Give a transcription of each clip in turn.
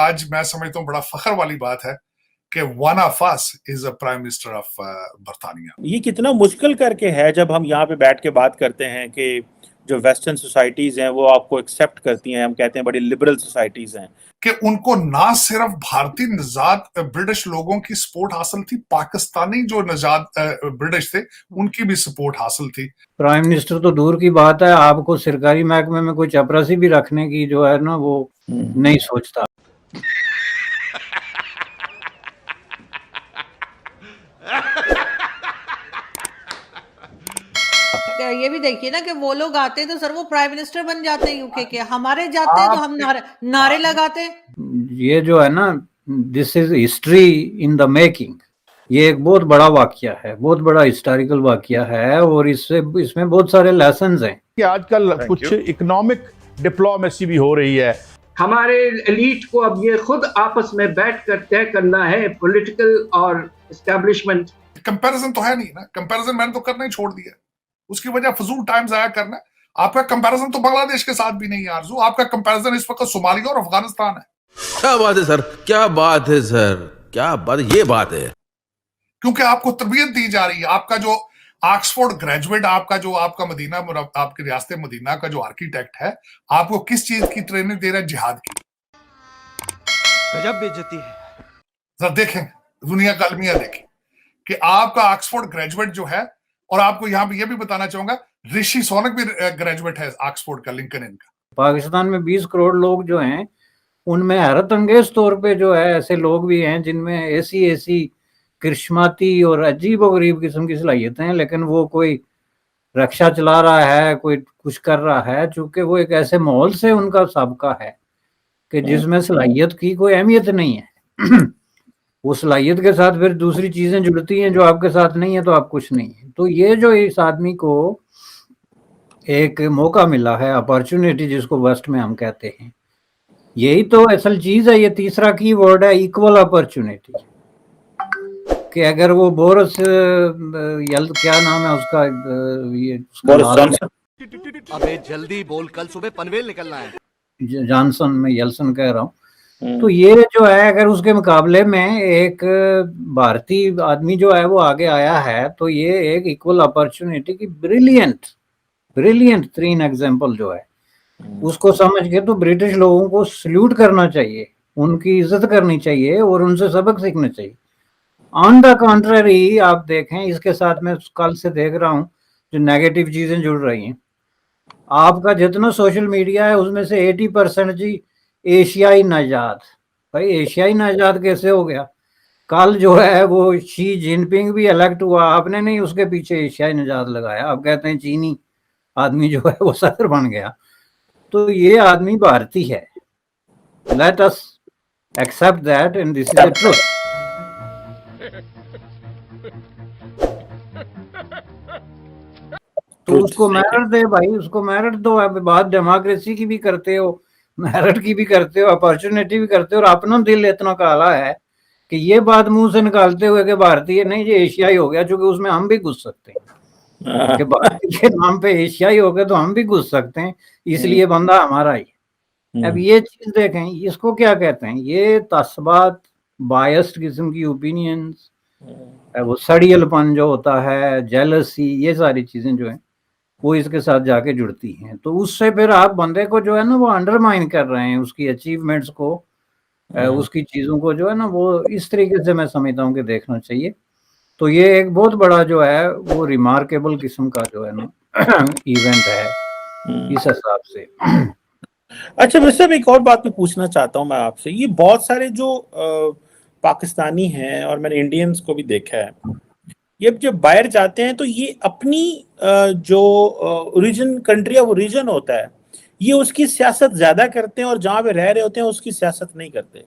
आज मैं समझता हूँ बड़ा फख्र वाली बात है कि one of us is a prime minister of बरतानिया। ये कितना मुश्किल करके है जब हम यहाँ पे बैठ के बात करते हैं कि जो वेस्टर्न सोसाइटीज हैं वो आपको एक्सेप्ट करती हैं, हम कहते हैं बड़ी लिबरल सोसाइटीज हैं, कि उनको ना सिर्फ भारतीय नजात ब्रिटिश लोगों की सपोर्ट हासिल थी, पाकिस्तानी जो नजात ब्रिटिश थे उनकी भी सपोर्ट हासिल थी। प्राइम मिनिस्टर तो दूर की बात है, आपको सरकारी महकमे में कोई चपरासी भी रखने की जो है ना वो नहीं सोचता। ये भी देखिए ना कि वो लोग आते हैं तो सर वो प्राइम मिनिस्टर बन जाते हैं यूके के, हमारे जाते हैं तो हम नारे लगाते हैं। ये जो है ना, this is history in the making. ये एक बहुत बड़ा वाकया है, बहुत बड़ा हिस्टोरिकल वाकया है और इसमें बहुत सारे लेसन्स हैं कि आजकल कुछ इकोनॉमिक डिप्लोमेसी भी हो रही है। हमारे एलीट को अब ये खुद आपस में बैठकर तय करना है, पॉलिटिकल और एस्टैब्लिशमेंट। कंपैरिजन तो है नहीं ना, कंपैरिजन मैंने तो करना ही छोड़ दिया, उसकी वजह फजूल टाइम जाया करना। आपका कंपैरिजन तो बांग्लादेश के साथ भी नहीं है आरजू, आपका कंपैरिजन इस वक्त सोमालिया और अफगानिस्तान है। क्या बात है सर, क्या बात है सर, क्या बात, ये बात है। क्योंकि आपको तरबियत दी जा रही है। आपका जो ऑक्सफोर्ड ग्रेजुएट, आपका मदीना, आपकी रियासत मदीना का जो आर्किटेक्ट है, आपको किस चीज की ट्रेनिंग दे रहा है? जिहाद की। गजब बेइज्जती है। जरा देखें, दुनिया का अलमिया देखें कि आपका ऑक्सफोर्ड ग्रेजुएट जो है, और आपको यहां पे ये भी बताना चाहूंगा ऋषि सोनक भी ग्रेजुएट है ऑक्सफोर्ड का, लिंकन का। पाकिस्तान में 20 करोड़ लोग जो हैं उनमें हैरत अंगेज तौर पे जो है ऐसे लोग भी हैं जिनमें ऐसी करिश्माती और अजीब और गरीब किस्म की सलाहियतें हैं, लेकिन वो कोई रक्षा चला रहा है, कोई कुछ कर रहा है, चूंकि वो एक ऐसे माहौल से उनका साबका है कि जिसमें सलाहियत की कोई अहमियत नहीं है। वो सलाहियत के साथ फिर दूसरी चीजें जुड़ती हैं जो आपके साथ नहीं है तो आप कुछ नहीं है। तो ये जो इस आदमी को एक मौका मिला है, अपॉर्चुनिटी जिसको वेस्ट में हम कहते हैं, यही तो असल चीज है। ये तीसरा की वर्ड है, इक्वल अपॉर्चुनिटी। कि अगर वो बोरिस क्या नाम है उसका, ये बोरिस जॉनसन, अबे जल्दी बोल, कल सुबह पनवेल निकलना है। जॉनसन, मैं येल्सन कह रहा हूँ। तो ये जो है अगर उसके मुकाबले में एक भारतीय आदमी जो है वो आगे आया है, तो ये एक इक्वल अपॉर्चुनिटी की ब्रिलियंट तरीन एग्जांपल जो है, उसको समझ के तो ब्रिटिश लोगों को सल्यूट करना चाहिए, उनकी इज्जत करनी चाहिए और उनसे सबक सीखना चाहिए। ऑन द कॉन्ट्ररी आप देखें, इसके साथ मैं कल से देख रहा हूँ जो नेगेटिव चीजें जुड़ रही हैं। आपका जितना सोशल मीडिया है उसमें से 80% जी एशियाई नजात। भाई एशियाई नजात कैसे हो गया? कल जो है वो शी जिनपिंग भी इलेक्ट हुआ, आपने नहीं उसके पीछे एशियाई नजात लगाया, आप कहते हैं चीनी आदमी जो है वो सदर बन गया। तो ये आदमी भारतीय है, let us accept that and this is the truth. तो उसको मेरिट दे भाई, उसको मेरिट दो। अब बात डेमोक्रेसी की भी करते हो, मेरिट की भी करते हो, अपॉर्चुनिटी भी करते हो, और अपना दिल इतना काला है कि ये बात मुंह से निकालते हुए कि भारतीय नहीं, ये एशियाई हो गया, क्योंकि उसमें हम भी घुस सकते हैं कि भारतीय के नाम पे एशियाई हो गए तो हम भी घुस सकते हैं, इसलिए बंदा हमारा ही। अब ये चीज देखें, इसको क्या कहते हैं? ये तस्बात, बायस्ड किस्म की ओपिनियंस, वो सड़ियलपन जो होता है, जेलसी, ये सारी चीजें जो है वो इसके साथ जाके जुड़ती हैं। तो उससे फिर आप बंदे को जो है ना वो अंडरमाइन कर रहे हैं, उसकी अचीवमेंट्स को, उसकी चीजों को जो है ना वो इस तरीके से मैं समझता हूँ कि देखना चाहिए। तो ये एक बहुत बड़ा जो है वो रिमार्केबल किस्म का जो है ना इवेंट है इस हिसाब से। अच्छा वैसे एक और बात मैं पूछना चाहता हूँ मैं आपसे, ये बहुत सारे जो पाकिस्तानी हैं और मैंने इंडियंस को भी देखा है, ये जब बाहर जाते हैं तो ये अपनी जो ओरिजिन कंट्री है वो रीजन होता है, ये उसकी सियासत ज्यादा करते हैं और जहाँ पे रह रहे होते हैं उसकी सियासत नहीं करते,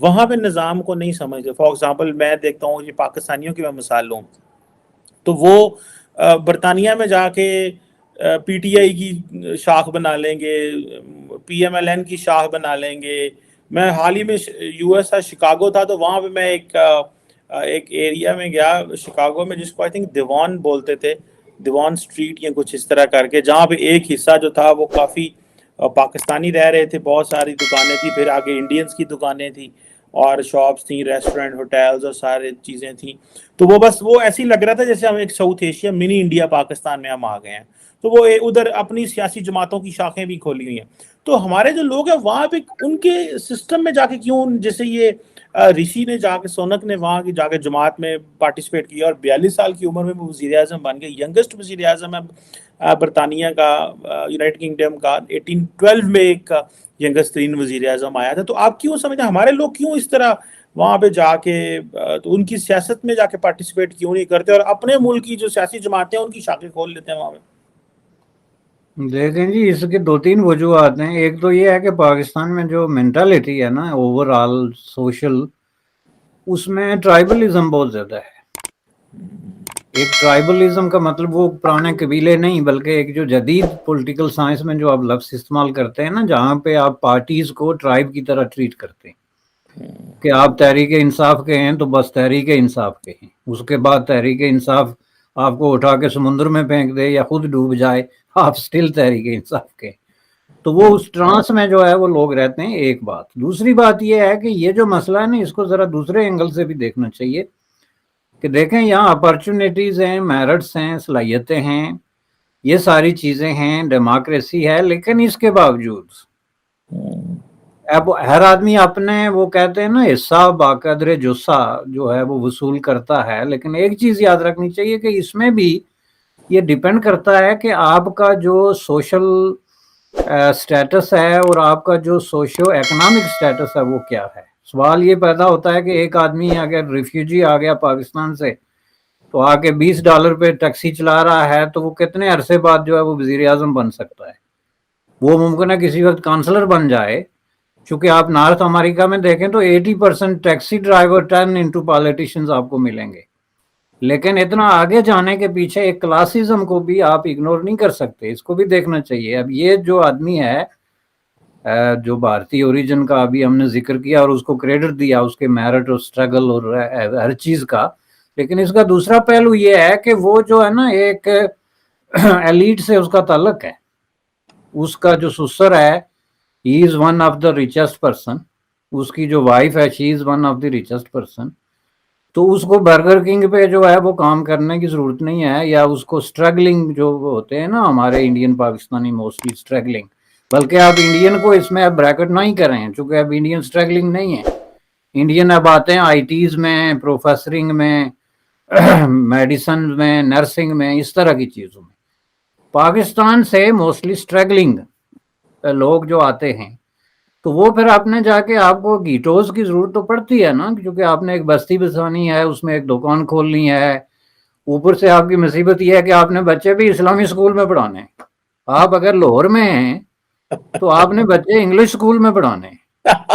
वहां पे निज़ाम को नहीं समझते। फॉर एग्जांपल मैं देखता हूँ, ये पाकिस्तानियों की मैं मिसाल लूँ तो वो बरतानिया में जाके पीटीआई की शाख बना लेंगे, पीएमएलएन की शाख बना लेंगे। मैं हाल ही में यूएस था, शिकागो था, तो वहाँ पे मैं एक एरिया में गया शिकागो में जिसको आई थिंक दीवान बोलते थे, दीवान स्ट्रीट या कुछ इस तरह करके, जहाँ पे एक हिस्सा जो था वो काफ़ी पाकिस्तानी रह रहे थे, बहुत सारी दुकानें थी, फिर आगे इंडियंस की दुकानें थी और शॉप्स थी, रेस्टोरेंट, होटल्स और सारी चीज़ें थी। तो वो बस वो ऐसे ही लग रहा था जैसे हम एक south Asia mini India Pakistan में हम आ गए हैं। तो वो उधर अपनी सियासी जमातों की शाखें भी खोली हुई हैं। तो हमारे जो लोग हैं वहाँ पे उनके सिस्टम में जाके क्यों, जैसे ये ऋषि ने जाके, सोनक ने वहाँ की जाके जमात में पार्टिसिपेट किया और 42 साल की उम्र में वो वज़ीर आज़म बन गए, यंगेस्ट वज़ीर आज़म है बरतानिया का, यूनाइटेड किंगडम का। 1812 में एक यंगेस्ट तरीन वज़ीर आज़म आया था। तो आप क्यों समझते, हमारे लोग क्यों इस तरह वहाँ पे जाके तो उनकी सियासत में जाके पार्टिसिपेट क्यों नहीं करते और अपने मुल्क की जो सियासी जमातें हैं उनकी शाखें खोल लेते हैं वहाँ पे? देखें जी, इसके 2-3 वजूहत हैं। एक तो ये है कि पाकिस्तान में जो मेंटालिटी है ना ओवरऑल सोशल, उसमें ट्राइबलिज्म बहुत ज्यादा है। एक ट्राइबलिज्म का मतलब वो पुराने कबीले नहीं, बल्कि एक जो जदीद पॉलिटिकल साइंस में जो आप लफ्ज इस्तेमाल करते हैं ना, जहाँ पे आप पार्टीज को ट्राइब की तरह ट्रीट करते हैं कि आप तहरीक इंसाफ के हैं तो बस तहरीक इंसाफ के हैं, उसके बाद तहरीक इंसाफ आपको उठा के समुद्र में फेंक दे या खुद डूब जाए, आप स्टिल तहरीक इंसाफ के। तो वो उस ट्रांस में जो है वो लोग रहते हैं। एक बात। दूसरी बात ये है कि ये जो मसला है ना, इसको जरा दूसरे एंगल से भी देखना चाहिए कि देखें यहाँ अपॉर्चुनिटीज हैं, मेरिट्स हैं, सलाहियतें हैं, ये सारी चीजें हैं, डेमोक्रेसी है, लेकिन इसके बावजूद अब हर आदमी अपने वो कहते हैं ना हिस्सा बाकदरे जुस्सा जो है वो वसूल करता है। लेकिन एक चीज याद रखनी चाहिए कि इसमें भी ये डिपेंड करता है कि आपका जो सोशल स्टेटस है और आपका जो सोशियो इकोनॉमिक स्टेटस है वो क्या है। सवाल ये पैदा होता है कि एक आदमी अगर रिफ्यूजी आ गया पाकिस्तान से तो आके $20 पे टैक्सी चला रहा है, तो वो कितने अरसे बाद जो है वो वजीर आजम बन सकता है। वो मुमकिन है किसी वक्त काउंसलर बन जाए, क्योंकि आप नॉर्थ अमेरिका में देखें तो 80% taxi driver turn into politicians आपको मिलेंगे। लेकिन इतना आगे जाने के पीछे एक क्लासिज्म को भी आप इग्नोर नहीं कर सकते, इसको भी देखना चाहिए। अब ये जो आदमी है जो भारतीय ओरिजिन का अभी हमने जिक्र किया और उसको क्रेडिट दिया उसके मेरिट और स्ट्रगल और हर चीज का, लेकिन इसका दूसरा पहलू ये है कि वो जो है ना एक एलीट से उसका ताल्लुक है। उसका जो ससुर है he is one of the richest person, उसकी जो वाइफ है she is one of the richest person. तो उसको बर्गर किंग पे जो है वो काम करने की जरूरत नहीं है, या उसको स्ट्रगलिंग जो होते हैं ना हमारे इंडियन पाकिस्तानी मोस्टली स्ट्रगलिंग, बल्कि आप इंडियन को इसमें अब ब्रैकेट नहीं कर रहे हैं, चूंकि अब इंडियन स्ट्रगलिंग नहीं है। इंडियन अब आते हैं आईटीज में, प्रोफेसरिंग में, मेडिसिन में, नर्सिंग में, इस तरह की चीजों में। पाकिस्तान से मोस्टली स्ट्रगलिंग लोग जो आते हैं तो वो फिर आपने जाके आपको गीटोज की जरूरत तो पड़ती है ना, क्योंकि आपने एक बस्ती बसानी है, उसमें एक दुकान खोलनी है। ऊपर से आपकी मुसीबत यह है कि आपने बच्चे भी इस्लामी स्कूल में पढ़ाने हैं। आप अगर लाहौर में हैं तो आपने बच्चे इंग्लिश स्कूल में पढ़ाने हैं,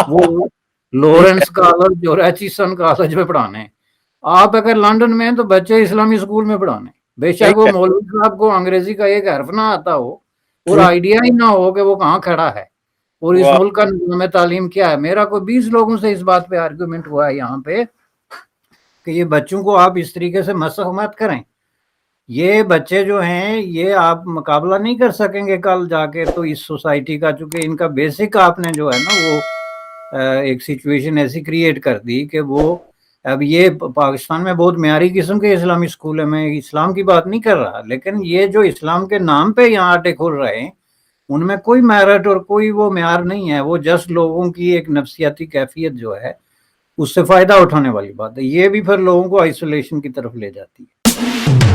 वो लॉरेंस कॉलेज और एचिसन कॉलेज में पढ़ाने हैं। आप अगर लंदन में हैं तो बच्चे इस्लामी स्कूल में पढ़ाने। बेशक वो मौलवी साहब को अंग्रेजी का एक हर्फ ना आता हो और आइडिया ही ना हो कि वो कहाँ खड़ा है और इस मुल्क का निज़ाम तालीम क्या है। मेरा कोई 20 लोगों से इस बात पे आर्गुमेंट हुआ है यहाँ पे कि ये बच्चों को आप इस तरीके से मसख मत करें। ये बच्चे जो हैं ये आप मुकाबला नहीं कर सकेंगे कल जाके तो इस सोसाइटी का, चूंकि इनका बेसिक आपने जो है ना वो एक सिचुएशन ऐसी क्रिएट कर दी कि वो अब ये पाकिस्तान में बहुत म्यारी किस्म के इस्लामी स्कूल है। मैं इस्लाम की बात नहीं कर रहा, लेकिन ये जो इस्लाम के नाम पे यहाँ आटे खुल रहे हैं उनमें कोई मेरिट और कोई वो म्यार नहीं है। वो जस्ट लोगों की एक नफ्सियाती कैफियत जो है उससे फायदा उठाने वाली बात है। ये भी फिर लोगों को आइसोलेशन की तरफ ले जाती है।